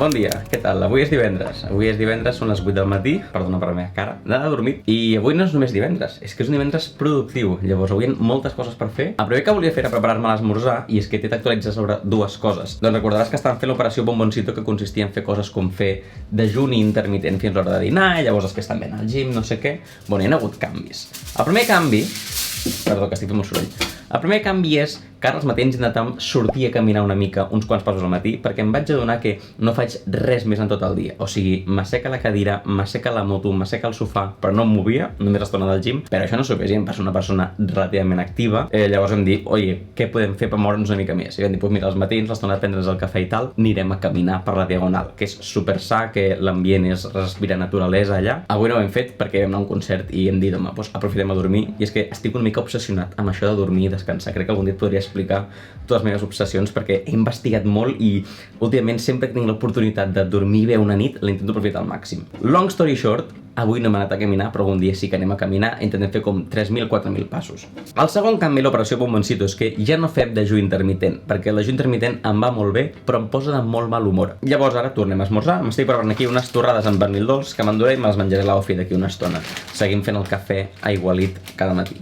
Bon dia, què tal? Avui és divendres, són les 8 del matí, perdona per la meva cara, anava a dormir. I avui no és només divendres, és que és un divendres productiu, llavors avui hi ha moltes coses per fer. El primer que volia fer era preparar-me l'esmorzar i és que t'he d'actualitzar sobre dues coses. Doncs recordaràs que estàvem fent l'operació Bomboncito, que consistia en fer coses com fer dejuni intermitent fins a l'hora de dinar, i llavors després també anar al gym, no sé què. Bueno, hi ha hagut canvis. El primer canvi... Perdó, que estic fent molt soroll. El primer canvi és que ara als matins intentàvem sortir a caminar una mica, uns quants passos al matí, perquè em vaig adonar que no faig res més en tot el dia. O sigui, m'asseca la cadira, m'asseca la moto, m'asseca el sofà, però no em movia, només l'estona del gym. Però això no s'ho vegi, em passa una persona relativament activa. Llavors vam dir, oye, què podem fer per moure'ns una mica més? I vam dir, mira, als matins, l'estona de prendre's el cafè i tal, anirem a caminar per la Diagonal, que és super sa, que l'ambient és respirar naturalesa allà. Avui no ho hem fet perquè vam anar a un concert i hem dit, home, doncs aprofitem a dormir. I és que estic una mica obsessionat amb això de dormir i descansar. Crec que algun dia et podria explicar totes les meves obsessions perquè he investigat molt i últimament sempre que tinc l'oportunitat de dormir bé una nit l'intento aprofitar al màxim. Long story short, avui no hem anat a caminar, però algun dia sí que anem a caminar i intentem fer com 3.000-4.000 passos. El segon canvi a l'operació Bomboncito és que ja no fem dejú intermitent, perquè el dejú intermitent em va molt bé, però em posa de molt mal humor. Llavors ara tornem a esmorzar, m'estic preparant aquí unes torrades amb pernil dolç que m'enduré i me les menjaré a l'ofi d'aquí una estona. Seguim fent el cafè aigualit cada matí.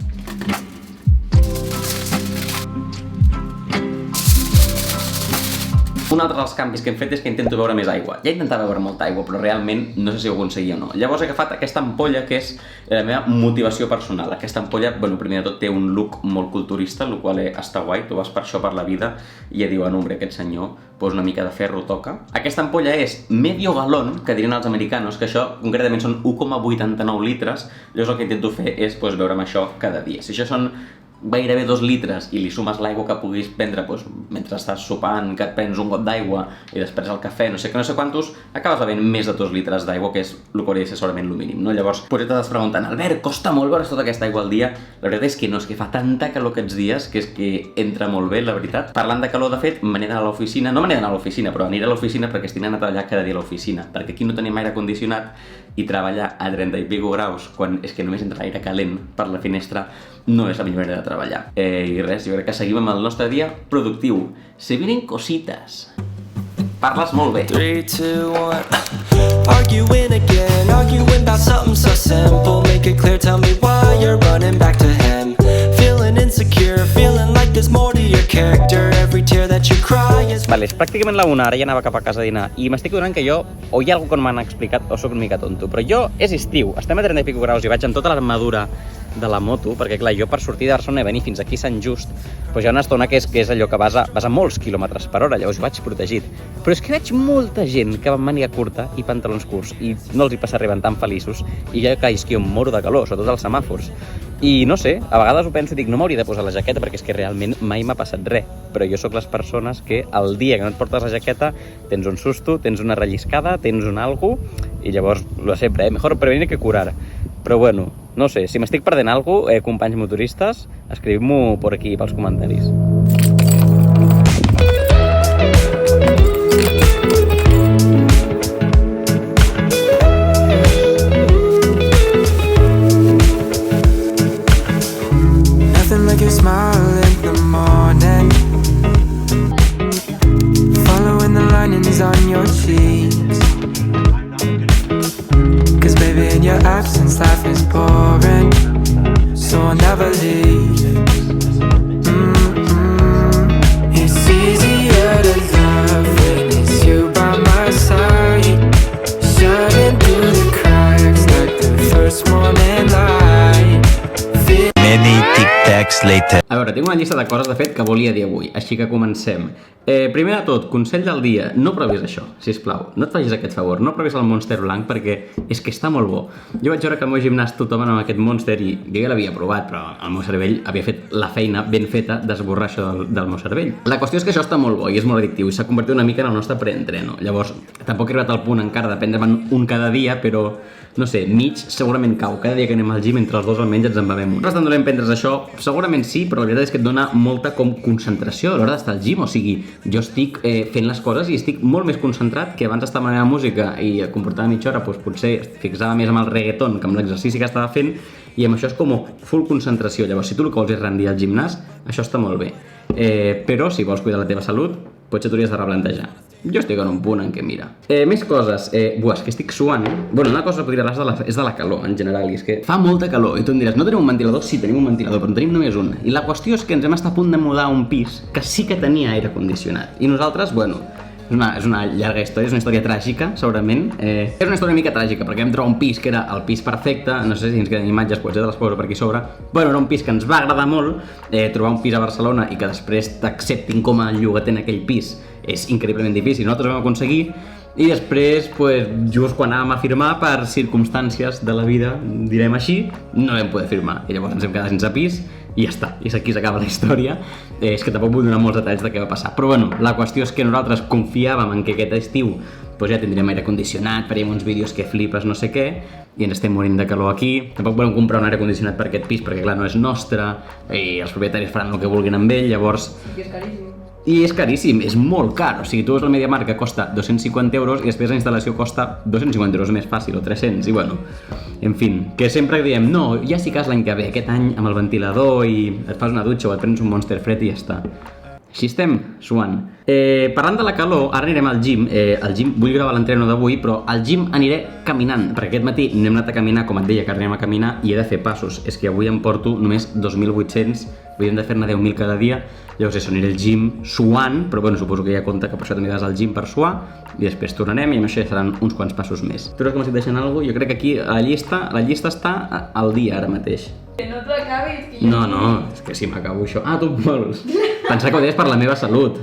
Un altre dels canvis que hem fet és que intento beure més aigua. Ja intentava beure molta aigua, però realment no sé si ho aconseguia o no. Llavors he agafat aquesta ampolla que és la meva motivació personal. Aquesta ampolla, bueno, primer de tot té un look molt culturista, el qual està guai, tu vas per això per la vida i ja diuen, hombre, aquest senyor, pues una mica de ferro toca. Aquesta ampolla és medio galón, que dirien els americanos, que això concretament són 1,89 litres, llavors el que intento fer és beure amb això cada dia. Si això són gairebé 2 litres i li sumes l'aigua que puguis prendre mentre estàs sopant, que et prens un got d'aigua i després el cafè, no sé què, no sé quantos, acabes bevent més de 2 litres d'aigua, que és el que hauria de ser segurament el mínim, no? Llavors, potser t'estàs preguntant, Albert, costa molt beure tota aquesta aigua al dia? La veritat és que no, és que fa tanta calor aquests dies que és que entra molt bé, la veritat. Parlant de calor, de fet, m'he d'anar a l'oficina, no m'he d'anar a l'oficina, però aniré a l'oficina perquè estic anant a treballar cada dia a l'oficina, perquè aquí no tenim aire condicionat i treballar a 30 i pico graus quan és que només entra aire calent per la finestra no és la millor manera de treballar. I res, jo crec que seguim amb el nostre dia productiu. Se vienen cositas. Parles molt bé. 3, 2, 1. Arguing again, arguing about something so simple. Make it clear, tell me why you're running back to him. Feeling insecure, feeling like there's more to your character. Every tear that you cry is... Vale, és pràcticament la 1, ara ja anava cap a casa a dinar. I m'estic adonant que jo, o hi ha algú que no m'han explicat, o sóc una mica tonto. Però jo, és estiu, estem a 30 i pico graus i vaig amb tota l'armadura de la moto, perquè clar, jo per sortir de Barcelona i venir fins aquí a Sant Just, doncs hi ha una estona que és allò que vas a molts quilòmetres per hora, llavors vaig protegit. Però és que veig molta gent que va amb màniga curta i pantalons curts i no els hi passa arribant tan feliços i jo que és que em moro de calor, sobretot als semàfors. I no sé, a vegades ho penso i dic, no m'hauria de posar la jaqueta perquè és que realment mai m'ha passat res, però jo sóc les persones que el dia que no et portes la jaqueta tens un susto, tens una relliscada, tens un algo i llavors, lo sempre, mejor prevenir que curar. Però bueno, no sé, si m'estic perdent alguna cosa, companys motoristes, escriviu-m'ho per aquí, pels comentaris. Nothing like your smile in the morning. Following the linings on your cheeks. Cause baby in your absence life is boring, so I'll never leave. It's easier to love when it's you by my side. Shining through the cracks like the first morning light. Many tic-tacs later. A veure, tinc una llista de coses, de fet, que volia dir avui, així que comencem. Primer de tot, consell del dia, no provis això, sisplau. No et facis aquest favor, no provis el Monster blanc perquè és que està molt bo. Jo vaig veure que al meu gimnàs tothom amb aquest Monster i jo ja l'havia provat, però el meu cervell havia fet la feina ben feta d'esborrar això del meu cervell. La qüestió és que això està molt bo i és molt addictiu i s'ha convertit una mica en el nostre preentreno. Llavors, tampoc he arribat al punt encara de prendre'm un cada dia, però no sé, mig segurament cau. Cada dia que anem al gym, entre els dos almenys ens en bevem un. Nosaltres no l'hem prendre's això, segurament sí, però la veritat és que et dona molta concentració a l'hora d'estar al gym, o sigui, jo estic fent les coses i estic molt més concentrat que abans d'estar amb la meva música i comportava mitja hora, doncs potser fixava més amb el reggaeton que amb l'exercici que estava fent i amb això és com full concentració. Llavors, si tu el que vols és rendir al gimnàs, això està molt bé. Però si vols cuidar la teva salut, potser t'hauries de replantejar. Jo estic en un punt en què, mira... més coses. És que estic suant. Bueno, una cosa que podria parlar és de la calor, en general, i és que fa molta calor. I tu em diràs, no tenim un ventilador? Sí, tenim un ventilador, però en tenim només un. I la qüestió és que ens hem estat a punt de mudar a un pis que sí que tenia aire condicionat. I nosaltres, bueno, és una llarga història, és una història tràgica, segurament. És una història una mica tràgica, perquè vam trobar un pis que era el pis perfecte, no sé si ens queden imatges, doncs ja te les poso per aquí sobre. Bueno, era un pis que ens va agradar molt, trobar un pis a Barcelona i que després t'acceptin com a llogater en aquell pis és increïblement difícil. Nosaltres ho vam aconseguir i després, just quan anàvem a firmar, per circumstàncies de la vida, direm així, no vam poder firmar. I llavors ens hem quedat sense pis i ja està, i aquí s'acaba la història. És que tampoc vull donar molts detalls de què va passar. Però bueno, la qüestió és que nosaltres confiàvem en que aquest estiu ja tindríem aire condicionat, faríem uns vídeos que flipes no sé què, i ens estem morint de calor aquí. Tampoc volem comprar un aire condicionat per aquest pis, perquè clar, no és nostre, i els propietaris faran el que vulguin amb ell, llavors... I és caríssim. I és caríssim, és molt car. O sigui, tu veus el MediaMarkt que costa 250 euros i després la instal·lació costa 250 euros més fàcil, o 300, i bueno, en fi, que sempre diem, no, ja sí que és l'any que ve, aquest any amb el ventilador i et fas una dutxa o et prens un Monster fred i ja està. Així estem, suant. Parlant de la calor, ara anirem al gym. Al gym vull gravar l'entreno d'avui, però al gym aniré caminant, perquè aquest matí no hem anat a caminar, com et deia que anem a caminar, i he de fer passos. És que avui em porto només 2.800, vull hem de fer-ne 10.000 cada dia, llavors això, aniré al gym suant, però bueno, suposo que ja compta que per això també vas al gym per suar, i després tornarem i amb això ja seran uns quants passos més. Tu creus que m'estic deixant alguna cosa? Jo crec que aquí la llista està al dia ara mateix. Que no t'ho acabis, que jo... No, és que si m'acabo això... Ah, tu vols? Pensava que ho deies per la meva salut.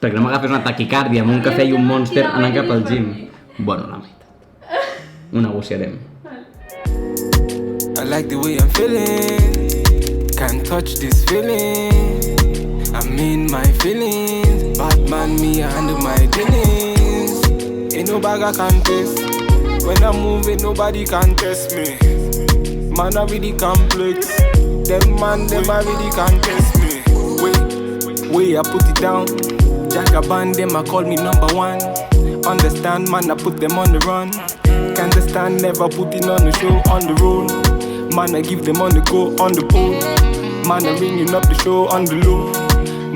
Perquè no m'agafes una taquicàrdia amb un cafè i un Monster anant cap al gym. Bueno, la meitat. Ho negociarem. I like the way I'm feeling. Can't touch this feeling. I'm in my feelings. Bad man, me, I handle my dealings. Ain't no bag I can taste. When I'm moving, nobody can test me. Man, I really complex. Them I really can't test me. Wait, I put it down. Jagaban, them I call me number one. Understand, man, I put them on the run. Can't stand, never putting on the show, on the road. Man, I give them on the go, on the pole. Man, I ringing up the show on the low.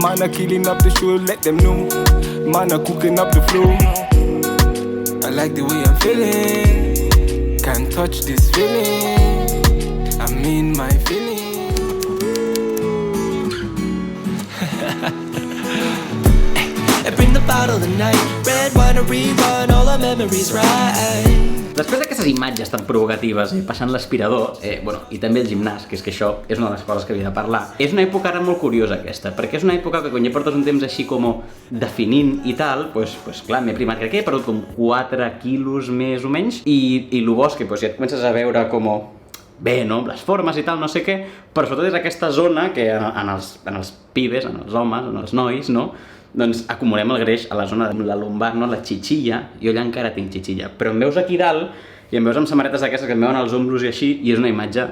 Man, I killing up the show, let them know. Man, I cooking up the flow. I like the way I'm feeling. Can't touch this feeling. I'm in my feelings. Bring the bottle tonight. Red wine to rerun all our memories right. Després d'aquestes imatges tan provocatives, passant l'aspirador, i també el gimnàs, que és que això és una de les coses que havia de parlar, és una època ara molt curiosa aquesta, perquè és una època que quan ja portes un temps així com definint i tal, pues clar, m'he primat, crec que he perdut com 4 quilos més o menys, i el bo és que ja et comences a veure com bé, no?, les formes i tal, no sé què, però sobretot és aquesta zona que en els pibes, en els homes, en els nois, no?, doncs acumulem el greix a la zona de la lumbar, no? La xitxilla. Jo allà encara tinc xitxilla, però em veus aquí dalt i em veus amb samarretes d'aquestes que em veuen els ombros i així, i és una imatge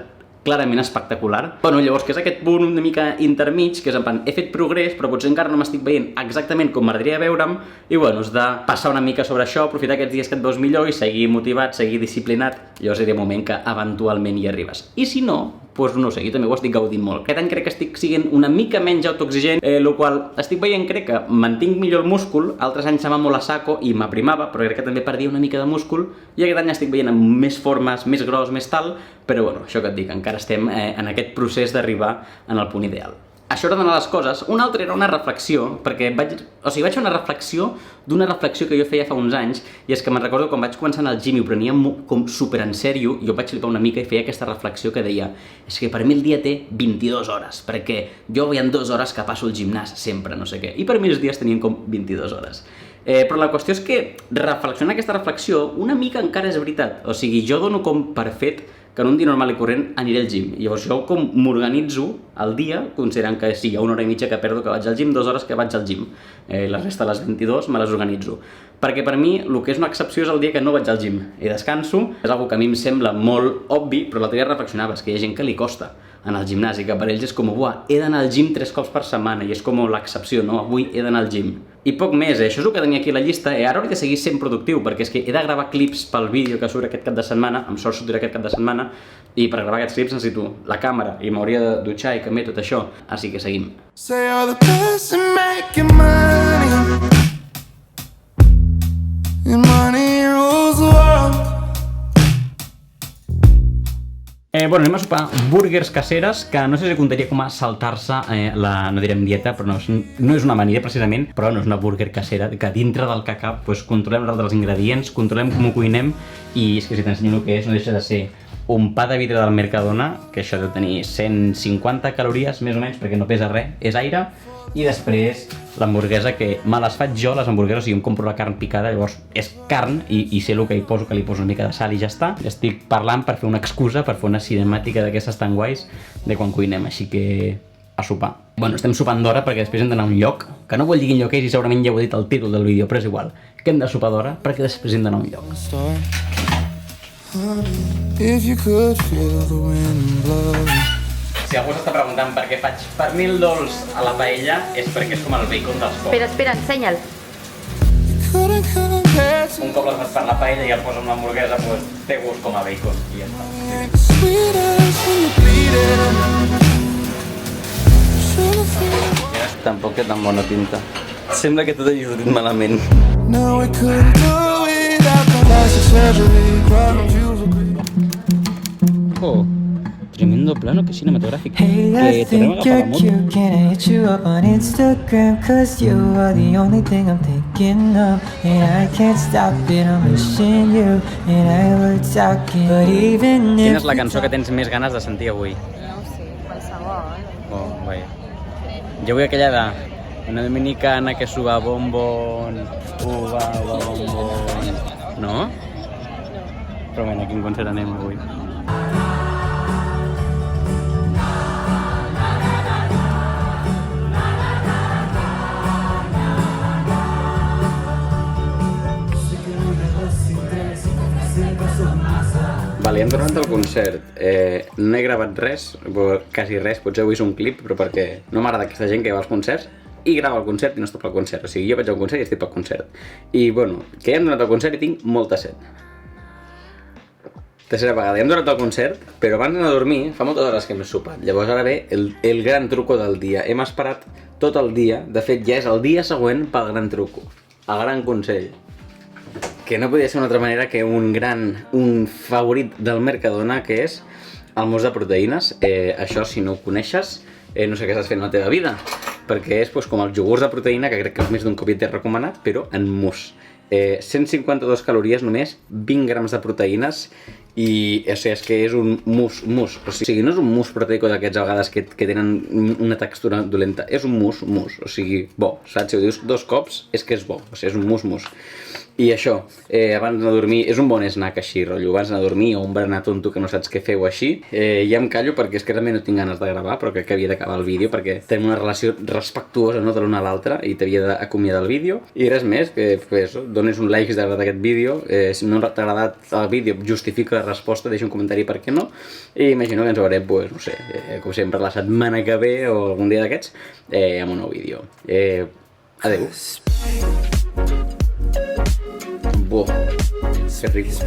clarament espectacular. Bueno, llavors, que és aquest punt una mica intermig, que és en plan, he fet progrés, però potser encara no m'estic veient exactament com m'agradaria veure'm, i bueno, has de passar una mica sobre això, aprofitar aquests dies que et veus millor i seguir motivat, seguir disciplinat, llavors seria un moment que eventualment hi arribes. I si no, doncs no ho sé, jo també ho estic gaudint molt. Aquest any crec que estic siguent una mica menys autoexigent, el qual estic veient, crec que mantinc millor el múscul, altres anys se'm va molt a saco i m'aprimava, però crec que també perdia una mica de múscul, i aquest any estic veient amb més formes, més gros, més tal, però bueno, això que et dic, encara estem en aquest procés d'arribar en el punt ideal. Això era una de les coses. Una altra era una reflexió, perquè vaig fer una reflexió d'una reflexió que jo feia fa uns anys, i és que me'n recordo quan vaig començar al gym i ho prenia com super en sèrio, jo vaig flipar una mica i feia aquesta reflexió que deia, és que per mi el dia té 22 hores, perquè jo hi ha 2 hores que passo al gimnàs sempre, no sé què, i per mi els dies tenien com 22 hores. Però la qüestió és que reflexionar aquesta reflexió una mica encara és veritat, o sigui, jo dono com per fet que en un dia normal i corrent aniré al gym. Llavors jo com m'organitzo el dia, considerant que sí, hi ha 1 hora i mitja que perdo que vaig al gym, 2 hores que vaig al gym. La resta de les 22 me les organitzo. Perquè per mi el que és una excepció és el dia que no vaig al gym i descanso. És una que a mi em sembla molt obvi, però l'altre dia reflexionava, és que hi ha gent que li costa anar al gimnàs i que per ells és com, buah, he d'anar al gym 3 cops per setmana i és com l'excepció, no? Avui he d'anar al gym. I poc més, això és el que tenia aquí a la llista, ara hauria de seguir sent productiu, perquè és que he de gravar clips pel vídeo que surt aquest cap de setmana, amb sort sortirà aquest cap de setmana, i per gravar aquests clips necessito la càmera, i m'hauria de dutxar i canviar tot això, així que seguim. Say you're the person making money. Bueno, anem a sopar burgers caseres, que no sé si comptaria com a saltar-se la, no direm dieta, però no és una amanida precisament, però no és una burger casera, que dintre del cacap pues, controlem l'ordre dels ingredients, controlem com ho cuinem, i és que si t'ensenyo el que és, no deixa de ser un pa de vidre del Mercadona, que això deu tenir 150 calories, més o menys, perquè no pesa res, és aire, i després l'hamburguesa, que me les faig jo, les hamburgueses, o sigui, em compro la carn picada, llavors és carn, i sé el que hi poso, que li poso una mica de sal i ja està. Estic parlant per fer una excusa, per fer una cinemàtica d'aquestes tan guais de quan cuinem, així que a sopar. Bueno, estem sopant d'hora perquè després hem d'anar a un lloc, que no vull dir quin lloc és i segurament ja ho he dit al títol del vídeo, però és igual, que hem de sopar d'hora perquè després hem d'anar a un lloc. If you could feel the wind blow. Si algú s'està preguntant per què faig pernil dolç a la paella, és perquè és com el bacon dels pocs. Espera, ensenya'l. Un cop l'has fet per la paella i el posa amb l'hamburguesa, doncs té gust com a bacon i ja està. Tampoc té tan bona pinta. Sembla que tot hagi sortit malament. No, we couldn't do without the plastic surgery. Problems usually. Oh, tremendo plano que cinematográfico. Hey, I Que tornem a think agafar la you're moto. cute. Can I hit you up on Instagram? Cause you are the only thing I'm thinking of. And I can't stop it, I'm wishing you and I were talking. But even Quina if és la cançó que tens més ganes de sentir avui? No ho sé, qualsevol. Oh, vaja. Jo vull aquella de una dominicana que suba bombón, uva bombón... No? Però bueno, a quin concert anem avui? Vale, hem tornat al concert. No he gravat res, quasi res, potser avui és un clip, però perquè no m'agrada aquesta gent que va als concerts i grava el concert i no està pel concert. O sigui, jo vaig al concert i estic pel concert. I, bueno, que hem donat al concert i tinc molta set. Tercera vegada, hem donat al concert, però abans d'anar a dormir, fa moltes hores que hem sopat. Llavors ara ve el gran truco del dia. Hem esperat tot el dia, de fet ja és el dia següent pel gran truco, el gran consell. Que no podia ser una altra manera que un favorit del Mercadona, que és el mousse de proteïnes. Això, si no ho coneixes, no sé què estàs fent a la teva vida, perquè és com els iogurts de proteïna, que crec que més d'un cop ja t'he recomanat, però en mousse. 152 calories només, 20 grams de proteïnes, i o sigui, és que és un mousse. O sigui, no és un mousse proteico d'aquests a vegades que tenen una textura dolenta, és un mousse, o sigui, bo, saps? Si ho dius 2 cops, és que és bo, o sigui, és un mousse. I això, abans d'anar a dormir, és un bon snack així, rotllo, abans d'anar a dormir o un berenar tonto que no saps què feu així. Ja em callo perquè és que realment no tinc ganes de gravar, però crec que havia d'acabar el vídeo perquè tenim una relació respectuosa, no, de l'una a l'altra, i t'havia d'acomiadar el vídeo. I res més, que dones un like si t'ha agradat aquest vídeo, si no t'ha agradat el vídeo, justifica la resposta, deixa un comentari per què no, i imagino que ens veurem, no sé, com sempre, la setmana que ve o algun dia d'aquests, amb un nou vídeo. Adeu. Buah, que rico.